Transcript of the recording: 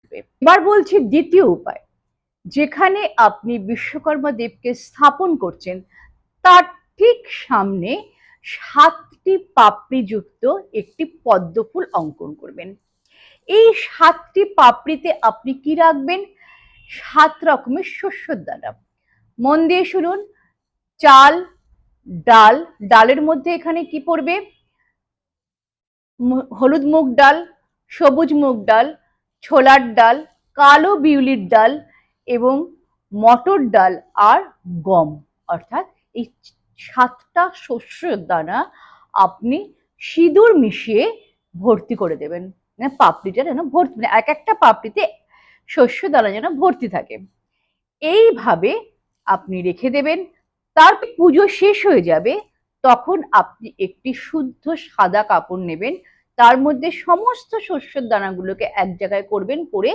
উঠবে। এবার বলছি দ্বিতীয় উপায়, যেখানে আপনি বিশ্বকর্মা দেবকে স্থাপন করছেন তার ঠিক সামনে 7টি পাপড়িযুক্ত একটি পদ্মফুল অঙ্কন করবেন। এই 7টি পাপড়িতে আপনি কি রাখবেন? 7 রকমের শস্যর দানা। মন দিয়ে শুনুন, চাল, ডাল, ডালের মধ্যে এখানে কি পড়বে? হলুদ মুগ ডাল, সবুজ মুগ ডাল, ছোলার ডাল, কালো বিউলির ডাল এবং মটর ডাল আর গম। অর্থাৎ এই 7টা শস্যের দানা আপনি সিঁদুর মিশিয়ে ভর্তি করে দেবেন, মানে পাপড়িটা যেন ভর্তি, মানে এক একটা পাপড়িতে শস্য দানা যেন ভর্তি থাকে। এইভাবে আপনি রেখে দেবেন। তারপর পুজো শেষ হয়ে যাবে, তখন আপনি একটি শুদ্ধ সাদা কাপড় নেবেন, তার মধ্যে সমস্ত শস্যের দানাগুলোকে এক জায়গায় করবেন, করে